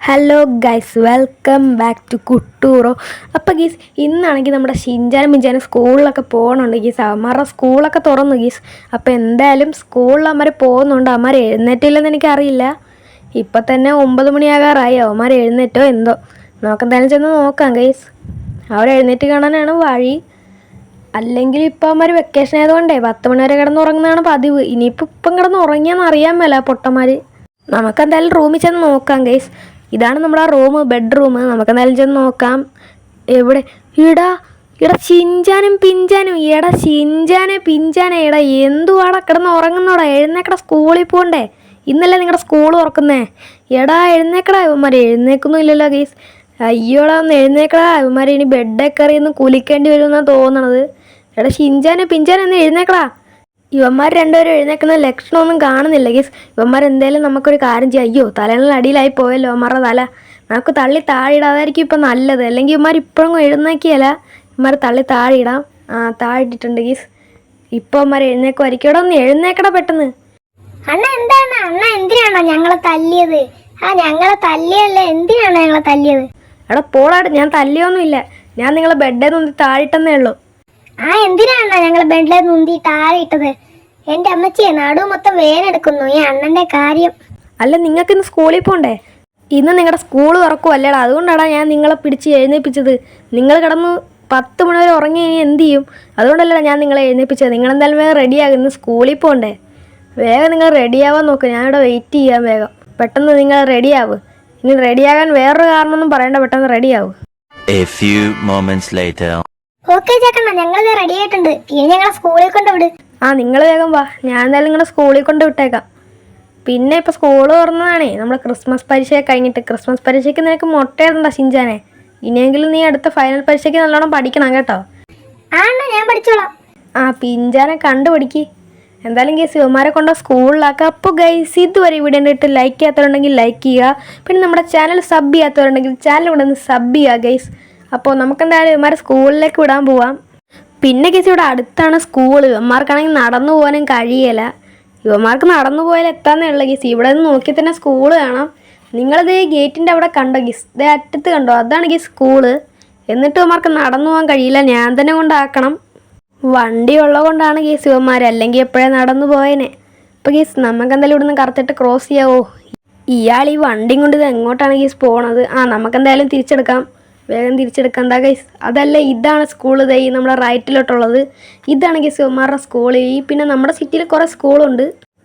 Hello guys, welcome back to കുട്ടൂറോ. അപ്പോൾ guys ഇന്നാണെങ്കിൽ നമ്മുടെ ഷിൻചാനും മിഞ്ചാനും സ്കൂളിലൊക്കെ പോകണുണ്ട് ഗീസ്. അവന്മാരുടെ സ്കൂളൊക്കെ തുറന്നു ഗീസ്. അപ്പോൾ എന്തായാലും സ്കൂളിൽ അവന്മാർ പോകുന്നുണ്ട്. അവന്മാർ എഴുന്നേറ്റില്ലെന്ന് എനിക്കറിയില്ല. ഇപ്പം തന്നെ 9 മണിയാകാറായി. അവന്മാർ എഴുന്നേറ്റോ എന്തോ. നമുക്കെന്തായാലും ചെന്ന് നോക്കാം ഗൈസ്. അവർ എഴുന്നേറ്റ് കാണാനാണ് വഴി. അല്ലെങ്കിൽ ഇപ്പോൾ അവന്മാർ വെക്കേഷൻ ആയതുകൊണ്ടേ 10 മണി വരെ കിടന്നുറങ്ങുന്നതാണ് പതിവ്. ഇനിയിപ്പോൾ കിടന്ന് ഉറങ്ങിയാന്ന് അറിയാൻ മേല പൊട്ടന്മാർ. നമുക്കെന്തായാലും റൂമിൽ ചെന്ന് നോക്കാം ഗൈസ്. ഇതാണ് നമ്മുടെ റൂം, ബെഡ്റൂം. നമുക്കെന്തായാലും ചെന്ന് നോക്കാം. എവിടെ ഇടാ ഇടാ ഷിൻചാനും പിഞ്ചാനും. എടാ ഷിൻചാനെ പിഞ്ചാനെ, എടാ എന്തുവാടാ കിടന്ന് ഉറങ്ങുന്നോടാ? എഴുന്നേക്കടാ, സ്കൂളിൽ പോകണ്ടേ? ഇന്നല്ലേ നിങ്ങളുടെ സ്കൂൾ തുറക്കുന്നേ? എടാ എഴുന്നേക്കടാ. ഇവന്മാർ എഴുന്നേക്കൊന്നും ഇല്ലല്ലോ ഗൈസ്. അയ്യോടാ ഒന്ന് എഴുന്നേക്കടാ. ഇവന്മാർ ഇനി ബെഡൊക്കെ കയറിയൊന്ന് കുലിക്കേണ്ടി വരുമെന്നാണ് തോന്നണത്. എടാ ഷിൻചാനെ പിഞ്ചാനെ ഒന്ന് എഴുന്നേക്കടാ. ഇവന്മാർ രണ്ടുപേരും എഴുന്നേക്കുന്ന ലക്ഷണമൊന്നും കാണുന്നില്ല ഗീസ്. ഇവന്മാർ എന്തായാലും നമുക്കൊരു കാര്യം ചെയ്യാം. അയ്യോ തലയിൽ അടിയിലായി പോയല്ലോ ഇവന്മാരുടെ തല. നമുക്ക് തള്ളി താഴെയിടാതായിരിക്കും ഇപ്പം നല്ലത്. അല്ലെങ്കിൽ ഇവന്മാർ ഇപ്പോഴും എഴുന്നേക്കിയല്ല. ഇവന്മാർ തള്ളി താഴെയിടാം. താഴെയിട്ടിട്ടുണ്ട് ഗീസ്. ഇപ്പോൾ ഇവന്മാർ എഴുന്നേക്കുമായിരിക്കും. ഇവിടെ ഒന്ന് എഴുന്നേക്കട പെട്ടെന്ന്. അണ്ണ എന്താണ് അണ്ണ? എന്തിനാണോ ഞങ്ങളെ തല്ലിയത്? ഞങ്ങളെ തല്ലിയല്ലേ? എന്തിനാണ് ഞങ്ങളെ തല്ലിയത്? എടാ പോടാട്, ഞാൻ തല്ലിയൊന്നുമില്ല. ഞാൻ നിങ്ങളെ ബെഡേ നിന്ന് താഴിട്ടെന്നേ ഉള്ളൂ. എന്തിനാണ് ഞങ്ങളെ ബെഡിലെ നുന്തി താഴെ ഇട്ടത്? എന്റെ അമ്മച്ചിയെ നടു മൊത്തം വേനെടുക്കുന്നു ഈ അണ്ണന്റെ കാര്യം. അല്ല, നിങ്ങൾക്ക് ഇന്ന് സ്കൂളിൽ പോകണ്ടേ? ഇന്ന് നിങ്ങളുടെ സ്കൂൾ തുറക്കുമല്ലേടാ. അതുകൊണ്ടാണ് ഞാൻ നിങ്ങളെ പിടിച്ച് എഴുന്നേൽപ്പിച്ചത്. നിങ്ങൾ കിടന്ന് 10 മണി വരെ ഉറങ്ങി കഴിഞ്ഞാൽ എന്ത് ചെയ്യും? അതുകൊണ്ടല്ലേ ഞാൻ നിങ്ങളെ എഴുന്നേൽപ്പിച്ചത്. നിങ്ങളെന്തായാലും വേഗം റെഡിയാകും. ഇന്ന് സ്കൂളിൽ പോകണ്ടേ? വേഗം നിങ്ങൾ റെഡിയാവാൻ നോക്ക്. ഞാനിവിടെ വെയിറ്റ് ചെയ്യാം. വേഗം പെട്ടെന്ന് നിങ്ങൾ റെഡിയാവും. ഇനി റെഡിയാകാൻ വേറൊരു കാരണമൊന്നും പറയണ്ട. പെട്ടെന്ന് റെഡിയാവും. ഓക്കെ ചേക്കണ്ണ, ഞങ്ങളിത് റെഡി ആയിട്ടുണ്ട്. ഇനി ഞങ്ങളെ സ്കൂളിൽ കൊണ്ട് വിട്. നിങ്ങൾ വേഗം വാ. ഞാൻ എന്തായാലും നിങ്ങളുടെ സ്കൂളിൽ കൊണ്ട് വിട്ടേക്കാം. പിന്നെ ഇപ്പോൾ സ്കൂൾ തുറന്നതാണേ. നമ്മുടെ ക്രിസ്മസ് പരീക്ഷയൊക്കെ കഴിഞ്ഞിട്ട്. ക്രിസ്മസ് പരീക്ഷയ്ക്ക് നിനക്ക് മുട്ടയിടണ്ട ഷിൻചാനെ. ഇനിയെങ്കിലും നീ അടുത്ത ഫൈനൽ പരീക്ഷയ്ക്ക് നല്ലോണം പഠിക്കണം കേട്ടോ. ഞാൻ പഠിച്ചോളാം. പിഞ്ചാനെ കണ്ടുപിടിക്ക്. എന്തായാലും ഗൈസ് ഇവന്മാരെ കൊണ്ട് സ്കൂളിലാക്കാം. അപ്പോൾ ഗൈസ് ഇതുവരെ ഇവിടെ ഇട്ട് ലൈക്ക് ചെയ്യാത്തവരുണ്ടെങ്കിൽ ലൈക്ക് ചെയ്യുക. പിന്നെ നമ്മുടെ ചാനൽ സബ് ചെയ്യാത്തവരുണ്ടെങ്കിൽ ചാനൽ ഇവിടെ നിന്ന് സബ് ചെയ്യുക ഗൈസ്. അപ്പോൾ നമുക്കെന്തായാലും ഇവന്മാരെ സ്കൂളിലേക്ക് വിടാൻ പോവാം. പിന്നെ ഗൈസ് ഇവിടെ അടുത്താണ് സ്കൂൾ. ഇവന്മാർക്കാണെങ്കിൽ നടന്നു പോകാനും കഴിയില്ല. ഇവന്മാർക്ക് നടന്നു പോയാൽ എത്താന്നേ ഉള്ള ഗീസ്. ഇവിടെ നിന്ന് നോക്കി തന്നെ സ്കൂൾ കാണാം. നിങ്ങളിത് ഗേറ്റിൻ്റെ അവിടെ കണ്ടോ ഗീസ്? ഇതേ അറ്റത്ത് കണ്ടോ? അതാണ് ഗീസ് സ്കൂള്. എന്നിട്ട് ഇവന്മാർക്ക് നടന്നു പോകാൻ കഴിയില്ല. ഞാൻ തന്നെ കൊണ്ടാക്കണം. വണ്ടി ഉള്ളത് കൊണ്ടാണ് ഗീസ് ഇവന്മാർ. അല്ലെങ്കിൽ എപ്പോഴേ നടന്നു പോയേനെ. അപ്പോൾ ഗീസ് നമുക്കെന്തായാലും ഇവിടെ നിന്ന് കറക്റ്റായിട്ട് ക്രോസ് ചെയ്യാവോ? ഇയാൾ ഈ വണ്ടിയും കൊണ്ട് ഇത് എങ്ങോട്ടാണ് ഗീസ് പോണത്? നമുക്കെന്തായാലും തിരിച്ചെടുക്കാം. വേഗം തിരിച്ചെടുക്കാം. എന്താ ഗൈസ്? അതല്ല, ഇതാണ് സ്കൂൾ. ഈ നമ്മുടെ റൈറ്റിലോട്ടുള്ളത് ഇതാണ് ഗൈസ് ഇവന്മാരുടെ സ്കൂൾ. പിന്നെ നമ്മുടെ സിറ്റിയിൽ കുറേ സ്കൂളുണ്ട്.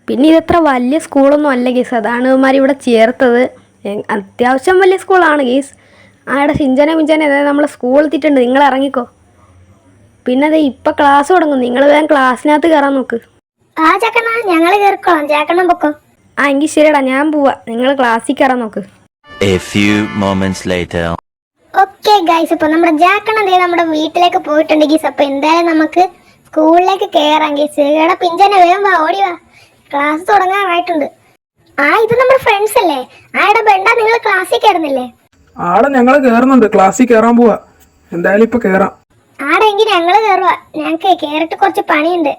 പിന്നെ ഇതത്ര വലിയ സ്കൂളൊന്നും അല്ല ഗൈസ്. അതാണ് ഇവന്മാർ ഇവിടെ ചേർത്തത്. അത്യാവശ്യം വലിയ സ്കൂളാണ് ഗൈസ്. ഇവിടെ ഷിൻചാനെ മിഞ്ചാനെ അതായത് നമ്മൾ സ്കൂളിൽ എത്തിയിട്ടുണ്ട്. നിങ്ങൾ ഇറങ്ങിക്കോ. പിന്നെ അതെ ഇപ്പം ക്ലാസ് തുടങ്ങും. നിങ്ങൾ വേഗം ക്ലാസ്സിനകത്ത് കയറാൻ നോക്ക്. ഞങ്ങൾ കേറിക്കോളാം. ചേക്കണ്ണം പൊക്കോ. എങ്കിൽ ശരിയടാ, ഞാൻ പോവാ. നിങ്ങൾ ക്ലാസ്സിൽ കയറാൻ നോക്ക്. ഓക്കെ ഗൈസ്, ഇപ്പൊ നമ്മുടെ ജാക്കണ്ണ നമ്മുടെ വീട്ടിലേക്ക് പോയിട്ടുണ്ട് ഗീസ്. അപ്പൊ എന്തായാലും നമുക്ക് സ്കൂളിലേക്ക് കയറാം ഗീസ്. എടാ പിഞ്ചാനെ വേഗം വാ, ഓടി വാ. ക്ലാസ് തുടങ്ങാറായിട്ടുണ്ട്. ഇത് നമ്മുടെ ഫ്രണ്ട്സ് അല്ലേ? എടാ ബെണ്ടാ, നിങ്ങൾ ക്ലാസ്സിൽ കയറുന്നില്ലേ? ഞങ്ങള് കേറുന്നുണ്ട്. ക്ലാസ്സിൽ കയറാൻ പോവാ. എന്തായാലും ഇപ്പൊ കേറാം. എങ്കിൽ ഞങ്ങള് കയറുക. ഞങ്ങക്ക് കേറിട്ട് കുറച്ച് പണിയുണ്ട്.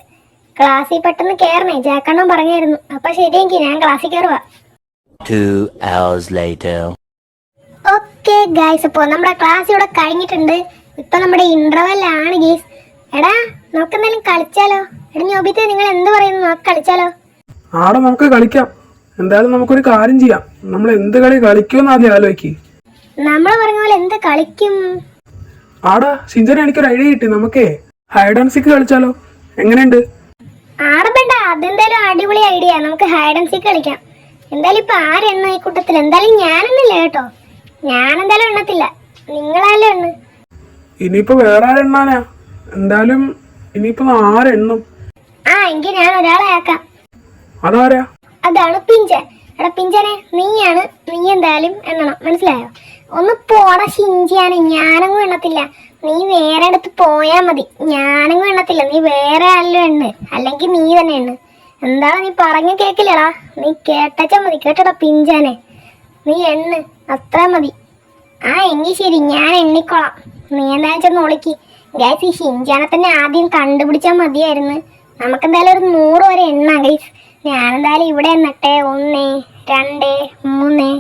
ക്ലാസ്സിൽ പെട്ടെന്ന് കയറണേ, ജാക്കണ്ണം പറഞ്ഞായിരുന്നു. അപ്പൊ ശരിയെങ്കിൽ ഞാൻ ക്ലാസ്സിൽ കയറുക. ഓക്കെ ഗൈസ്, അപ്പോൾ നമ്മുടെ ക്ലാസ് ഇവിടെ കഴിഞ്ഞിട്ടുണ്ട്. ഇപ്പൊ നമ്മുടെ ഇന്റർവെൽ ആണ് ഗൈസ്. എടാ നമുക്ക് എന്തായാലും കളിച്ചാലോ? എടാ ഞോബിത്തെ, നിങ്ങൾ എന്ത് പറയുന്നു? നമുക്ക് കളിച്ചാലോ? നമുക്ക് കളിക്കാം. എന്തായാലും നമുക്കൊരു കാര്യം ചെയ്യാം. നമ്മൾ എന്ത് കളി കളിക്കുമെന്ന് ആദ്യം ആലോചിക്ക്. നമ്മൾ പറഞ്ഞ പോലെ എന്ത് കളിക്കും? ഷിൻചാനെ, എനിക്കൊരു ഐഡിയ കിട്ടി. നമുക്കേ ഹൈഡ് ആൻഡ് സീക്ക് കളിച്ചാലോ? എങ്ങനെയുണ്ട്? ബെണ്ട, അതെന്തായാലും അടിപൊളി ഐഡിയ. നമുക്ക് ഹൈഡ് ആൻഡ് സീക്ക് കളിക്കാം. എന്തായാലും ഇപ്പൊ ആരെണ്ണ ഈ കൂട്ടത്തിൽ? എന്തായാലും ഞാനൊന്നില്ല കേട്ടോ. ഞാനെന്തായാലും എണ്ണത്തില്ല. നിങ്ങളാലും എണ്ണ. ഇനിയിപ്പോ വേറെ ആരെണ്ണാനാ? എന്തായാലും ഇനിയിപ്പോ ആരെണ്ണും? എങ്കിൽ ഞാൻ ഒരാളെ ആക്കാം. അതാരാ? അതാണ് പിഞ്ചൻ. എടാ പിഞ്ചനെ, നീ എന്തായാലും എണ്ണണം, മനസ്സിലായോ? ഒന്ന് പോടാ ഷിൻചാനെ. ഞാനങ്ങും എണ്ണത്തില്ല. നീ വേറെ അടുത്ത് പോയാ മതി. ഞാനങ്ങും എണ്ണത്തില്ല. നീ വേറെ ആരെങ്കിലും എണ്ണ്, അല്ലെങ്കിൽ നീ തന്നെ എണ്ണ്. എന്താണ് നീ പറഞ്ഞു കേക്കില്ലടാ? നീ കേട്ടാച്ചാ മതി. കേട്ടടാ പിഞ്ചാനെ, നീ എണ്ണ്, അത്ര മതി. എങ്കിൽ ശരി, ഞാൻ എണ്ണിക്കോളാം. നീ എന്തായാലും ചെന്ന് ഒളിക്ക്. ഗൈസ്, ഈ ഷിൻചാനെ തന്നെ ആദ്യം കണ്ടുപിടിച്ചാൽ മതിയായിരുന്നു. നമുക്കെന്തായാലും ഒരു 100 വരെ എണ്ണാം ഗൈസ്. ഞാനെന്തായാലും ഇവിടെ എണ്ണട്ടെ. 1 2 3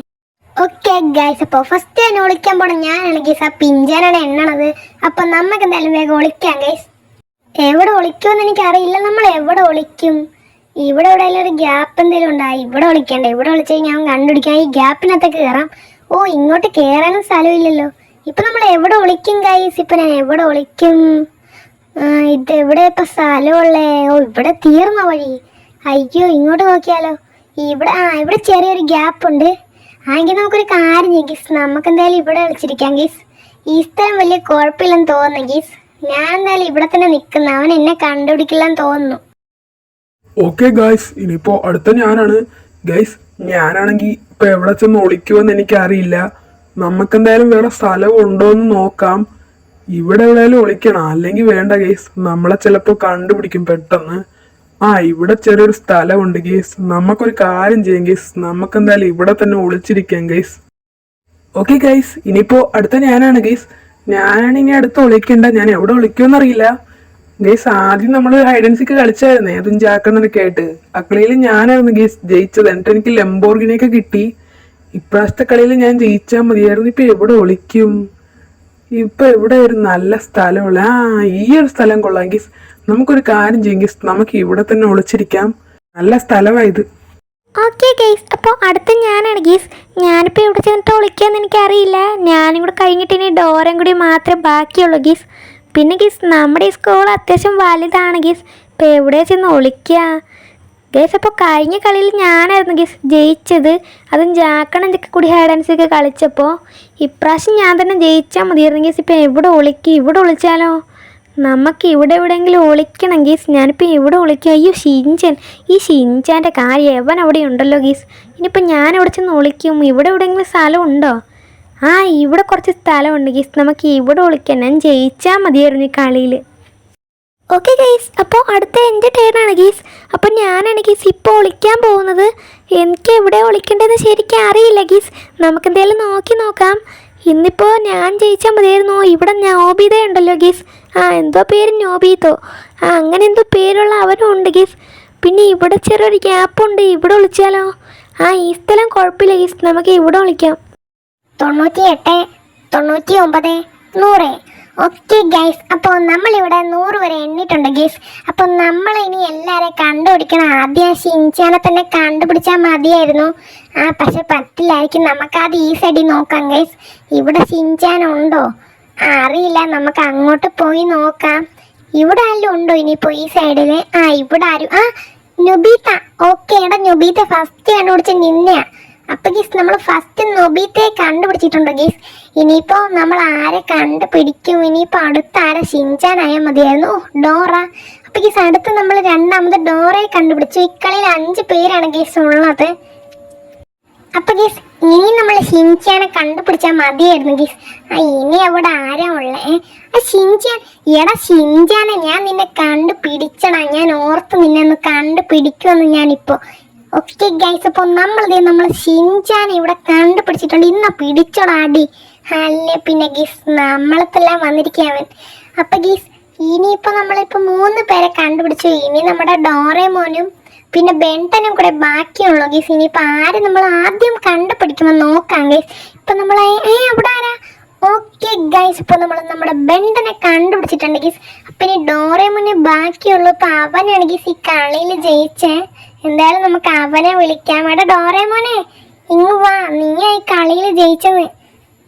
ഓക്കെ ഗൈസ്, അപ്പോൾ ഫസ്റ്റ് തന്നെ ഒളിക്കാൻ പോണം ഞാനാണ് ഗൈസ്. ആ പിഞ്ചാനാണ് എണ്ണണത്. അപ്പം നമുക്ക് എന്തായാലും വേഗം ഒളിക്കാം ഗൈസ്. എവിടെ ഒളിക്കുമെന്ന് എനിക്കറിയില്ല. നമ്മൾ എവിടെ ഒളിക്കും? ഇവിടെ എവിടെയെങ്കിലും ഒരു ഗ്യാപ്പ് എന്തെങ്കിലും ഉണ്ടായി. ഇവിടെ ഒളിക്കണ്ടേ? ഇവിടെ ഒളിച്ച് ഞാൻ കണ്ടുപിടിക്കാം. ഈ ഗ്യാപ്പിനകത്തേക്ക് കയറാം. ഓ, ഇങ്ങോട്ട് കയറാനും സ്ഥലമില്ലല്ലോ. ഇപ്പം നമ്മൾ എവിടെ ഒളിക്കും ഗൈസ്? ഇപ്പം ഞാൻ എവിടെ ഒളിക്കും? ഇത് എവിടെ ഇപ്പം സ്ഥലമുള്ളേ? ഓ, ഇവിടെ തീർന്ന വഴി. അയ്യോ, ഇങ്ങോട്ട് നോക്കിയാലോ. ഇവിടെ ചെറിയൊരു ഗ്യാപ്പ് ഉണ്ട്. ആണെങ്കിൽ നമുക്കൊരു കാര്യം ചെയ്യും ഗീസ്. നമുക്ക് എന്തായാലും ഇവിടെ കളിച്ചിരിക്കാം ഗീസ്. ഈ സ്ഥലം വലിയ കുഴപ്പമില്ലെന്ന് തോന്നുന്നു ഗീസ്. ഞാൻ എന്തായാലും ഇവിടെ തന്നെ നിൽക്കുന്ന. അവൻ എന്നെ കണ്ടുപിടിക്കില്ലെന്ന് തോന്നുന്നു. ഓക്കെ ഗൈസ്, ഇനിയിപ്പോ അടുത്ത ഞാനാണ് ഗൈസ്. ഞാനാണെങ്കിൽ ഇപ്പൊ എവിടെ ചെന്ന് ഒളിക്കുമെന്ന് എനിക്കറിയില്ല. നമുക്കെന്തായാലും വേറെ സ്ഥലം ഉണ്ടോ എന്ന് നോക്കാം. ഇവിടെ എവിടെയാലും ഒളിക്കണം, അല്ലെങ്കിൽ വേണ്ട ഗൈസ്. നമ്മളെ ചിലപ്പോൾ കണ്ടുപിടിക്കും പെട്ടെന്ന്. ഇവിടെ ചെറിയൊരു സ്ഥലമുണ്ട് ഗൈസ്. നമുക്കൊരു കാര്യം ചെയ്യാം ഗൈസ്. നമുക്കെന്തായാലും ഇവിടെ തന്നെ ഒളിച്ചിരിക്കാം ഗൈസ്. ഓക്കെ ഗൈസ്, ഇനിയിപ്പോ അടുത്ത ഞാനാണ് ഗൈസ്. ഞാനാണ് ഇനി അടുത്ത് ഒളിക്കണ്ട. ഞാൻ എവിടെ ഒളിക്കുമെന്നറിയില്ല ഗൈസ്. ആദ്യം നമ്മൾ ഹൈഡൻസിക്ക് കളിച്ചായിരുന്നേ, അതും ജാക്കണ്ണനൊക്കെ ആയിട്ട്. അക്കളിയിൽ ഞാനായിരുന്നു ഗൈസ് ജയിച്ചത്. എന്നിട്ട് എനിക്ക് ലംബോർഗിനിയൊക്കെ കിട്ടി. ഇപ്രാവശ്യത്തെ കളിയിൽ ഞാൻ ജയിച്ചാൽ മതിയായിരുന്നു. ഇപ്പൊ എവിടെ ഒളിക്കും? ഇപ്പൊ എവിടെ ഒരു നല്ല സ്ഥലമുള്ള? ഈ ഒരു സ്ഥലം കൊള്ളാം ഗീസ്. നമുക്കൊരു കാര്യം ചെയ്യും ഗീസ്, നമുക്ക് ഇവിടെ തന്നെ ഒളിച്ചിരിക്കാം. നല്ല സ്ഥലമായത്. ഓക്കെ ഗൈസ്, അപ്പോൾ അടുത്ത ഞാനാണ് ഗീസ്. ഞാനിപ്പോൾ ഇവിടെ ചെന്നിട്ട് ഒളിക്കാമെന്ന് എനിക്കറിയില്ല. ഞാനും കൂടെ കഴിഞ്ഞിട്ട് ഇനി ഡോറയും കൂടി മാത്രമേ ബാക്കിയുള്ളൂ ഗീസ്. പിന്നെ ഗീസ്, നമ്മുടെ ഈ സ്കൂൾ അത്യാവശ്യം വലുതാണ് ഗീസ്. ഇപ്പോൾ എവിടെ ചെന്ന് ഒളിക്കുക ഗൈസ്? അപ്പോൾ കഴിഞ്ഞ കളിയിൽ ഞാനായിരുന്നു ഗൈസ് ജയിച്ചത്. അതും ജാക്കണൊക്കെ കൂടി ഹൈഡൻസൊക്കെ കളിച്ചപ്പോൾ. ഇപ്രാവശ്യം ഞാൻ തന്നെ ജയിച്ചാൽ മതിയായിരുന്നു ഗൈസ്. ഇപ്പം എവിടെ ഒളിക്കും? ഇവിടെ ഒളിച്ചാലോ? നമുക്ക് ഇവിടെ എവിടെയെങ്കിലും ഒളിക്കണം ഗീസ്. ഞാനിപ്പോൾ ഇവിടെ ഒളിക്കുക. അയ്യോ, ഈ ഷിൻചാൻ്റെ കാര്യം എവൻ അവിടെ ഉണ്ടല്ലോ ഗീസ്. ഇനിയിപ്പോൾ ഞാൻ എവിടെ ചെന്ന് ഒളിക്കും? ഇവിടെ എവിടെയെങ്കിലും സ്ഥലം ഉണ്ടോ? ഇവിടെ കുറച്ച് സ്ഥലമുണ്ട് ഗീസ്. നമുക്ക് ഇവിടെ ഒളിക്കാം. ഞാൻ ജയിച്ചാൽ മതിയായിരുന്നു ഈ കളിയിൽ. ഓക്കെ ഗൈസ്, അപ്പോൾ അടുത്ത എൻ്റെ ടേണാണ് ഗീസ്. അപ്പോൾ ഞാനാണ് ഗീസ് ഇപ്പോൾ ഒളിക്കാൻ പോകുന്നത്. എനിക്ക് എവിടെ ഒളിക്കേണ്ടതെന്ന് ശരിക്കും അറിയില്ല ഗീസ്. നമുക്കെന്തായാലും നോക്കാം. ഇന്നിപ്പോൾ ഞാൻ ജയിച്ചാൽ മതിയായിരുന്നു. ഇവിടെ നോബീത ഉണ്ടല്ലോ ഗീസ്. എന്തോ പേര് നോബീതോ, അങ്ങനെ എന്തോ പേരുള്ള അവനും ഉണ്ട് ഗീസ്. പിന്നെ ഇവിടെ ചെറിയൊരു ഗ്യാപ്പുണ്ട്. ഇവിടെ ഒളിച്ചാലോ? ഈ സ്ഥലം കുഴപ്പമില്ല ഗീസ്. നമുക്ക് ഇവിടെ ഒളിക്കാം. 98, 99, 100. ഓക്കെ ഗൈസ്, അപ്പോൾ നമ്മളിവിടെ 100 വരെ എണ്ണിട്ടുണ്ട് ഗൈസ്. അപ്പോൾ നമ്മൾ ഇനി എല്ലാവരെയും കണ്ടുപിടിക്കണം. ആദ്യം ഷിൻചാനെ തന്നെ കണ്ടുപിടിച്ചാൽ മതിയായിരുന്നു. പക്ഷെ പറ്റില്ലായിരിക്കും. നമുക്കാദ്യം ഈ സൈഡിൽ നോക്കാം ഗൈസ്. ഇവിടെ ഷിൻചാൻ ഉണ്ടോ? അറിയില്ല. നമുക്ക് അങ്ങോട്ട് പോയി നോക്കാം. ഇവിടെ ആരും ഉണ്ടോ ഇനിയിപ്പോൾ ഈ സൈഡിൽ? ഇവിടെ ആരും. നൊബീത്ത. ഓക്കെ, എടാ നൊബീത്ത ഫസ്റ്റ് കണ്ടുപിടിച്ച് നിന്നെയാ. അപ്പോൾ ഗീസ്, നമ്മൾ ഫസ്റ്റ് നൊബീത്തയെ കണ്ടുപിടിച്ചിട്ടുണ്ട് ഗീസ്. ഇനിയിപ്പോൾ നമ്മൾ ആരെ കണ്ടുപിടിക്കും? ഇനിയിപ്പോൾ അടുത്ത ആരെ? ഷിൻചാനായാൽ മതിയായിരുന്നു. ഡോറ. അപ്പോൾ ഗീസ്, അടുത്ത് നമ്മൾ രണ്ടാമത് ഡോറയെ കണ്ടുപിടിച്ചു. ഇക്കളിയിൽ 5 പേരാണ് ഗീസ് ഉള്ളത്. അപ്പോൾ ഗീസ്, ഇനി നമ്മൾ ഷിൻചാനെ കണ്ടുപിടിച്ചാൽ മതിയായിരുന്നു ഗീസ്. ഇനി അവിടെ ആരാ ഉള്ളേ? ഷിൻചാൻ. എടാ ഷിൻചാനെ, ഞാൻ നിന്നെ കണ്ടുപിടിച്ചടാ. ഞാൻ ഓർത്ത് നിന്നെ ഒന്ന് കണ്ടുപിടിക്കുമെന്ന് ഞാനിപ്പോൾ. ഓക്കെ ഗൈസ്, അപ്പോൾ നമ്മൾ ഷിൻചാനെ ഇവിടെ കണ്ടുപിടിച്ചിട്ടുണ്ട്. ഇന്ന പിടിച്ചോടാടി. അല്ലേ പിന്നെ ഗീസ്, നമ്മളത്തെല്ലാം വന്നിരിക്കാവൻ. അപ്പം ഗീസ്, ഇനിയിപ്പോൾ നമ്മളിപ്പോൾ 3 പേരെ കണ്ടുപിടിച്ചു. ഇനി നമ്മുടെ ഡോറേമോനും പിന്നെ ബെൻട്ടനും കൂടെ ബാക്കിയുള്ളൂ ഗീസ്. ഇനിയിപ്പോൾ ആര് നമ്മൾ ആദ്യം കണ്ടുപിടിക്കുമെന്ന് നോക്കാം ഗീസ്. ഇപ്പം നമ്മൾ അവിടെ ആരാ? ഓക്കെ ഗൈസ്, ഇപ്പോൾ നമ്മൾ നമ്മുടെ ബെൻട്ടനെ കണ്ടുപിടിച്ചിട്ടുണ്ട് ഗീസ്. അപ്പം ഇനി ഡോറേമോനെ ബാക്കിയുള്ളൂ. ഇപ്പം അവനാണ് ഗീസ് ഈ കളിയിൽ ജയിച്ചേ. എന്തായാലും നമുക്ക് അവനെ വിളിക്കാം. എടാ ഡോറേമോനെ, ഇങ്ങ് വാ. നീയാ ഈ കളിയിൽ ജയിച്ചത്.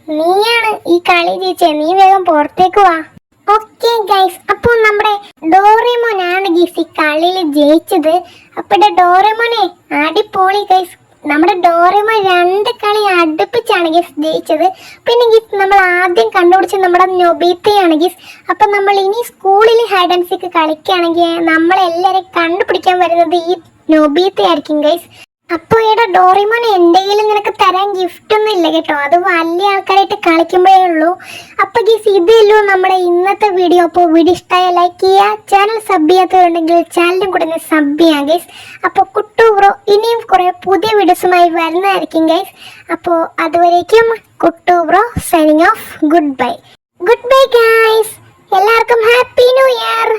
നീയാണ് ഈ കളി ജയിച്ചേ. നീ വേഗം പുറത്തേക്ക് വാ. ഓക്കെ ഗൈസ്, അപ്പോൾ നമ്മുടെ ഡോറേമോനാണ് ഗീസ് ഈ കളിയിൽ ജയിച്ചത്. അപ്പോൾ ഡോറേമോനെ അടിപൊളി ഗൈസ്. നമ്മുടെ ഡോറേമോൻ 2 കളി അടുപ്പിച്ചാണ് ഗീസ് ജയിച്ചത്. പിന്നെ ഗീസ്, നമ്മൾ ആദ്യം കണ്ടുപിടിച്ചത് നമ്മുടെ നൊബീത്തയാണ് ഗീസ്. അപ്പം നമ്മൾ ഇനി സ്കൂളിൽ ഹൈഡ് ആൻഡ് സീക്ക് കളിക്കുകയാണെങ്കിൽ നമ്മളെല്ലാവരെയും കണ്ടുപിടിക്കാൻ വരുന്നത് ഈ നൊബീത്തയായിരിക്കും ഗൈസ്. അപ്പോൾ ഇവിടെ ഡോറേമോൻ എൻ്റെ കയ്യിൽ നിനക്ക് തരാൻ ഗിഫ്റ്റ് ഒന്നും ഇല്ല കേട്ടോ. അത് വലിയ ആൾക്കാരായിട്ട് കളിക്കുമ്പോഴേ ഉള്ളൂ. അപ്പോൾ ഗീസ്, ഇതല്ലോ നമ്മുടെ ഇന്നത്തെ വീഡിയോ. അപ്പോൾ വീഡിയോ ഇഷ്ടമായ ലൈക്ക് ചെയ്യുക. ചാനൽ സബ് ചെയ്യാത്തതുണ്ടെങ്കിൽ ചാനലും കൂടെ സബ് ചെയ്യാം ഗൈസ്. അപ്പോൾ കുട്ടു ബ്രോ ഇനിയും കുറേ പുതിയ വീഡിയോസുമായി വരുന്നതായിരിക്കും ഗൈസ്. അപ്പോൾ അതുവരേക്കും Kuttu bro signing off. Good bye guys. എല്ലാവർക്കും ഹാപ്പി ന്യൂ ഇയർ.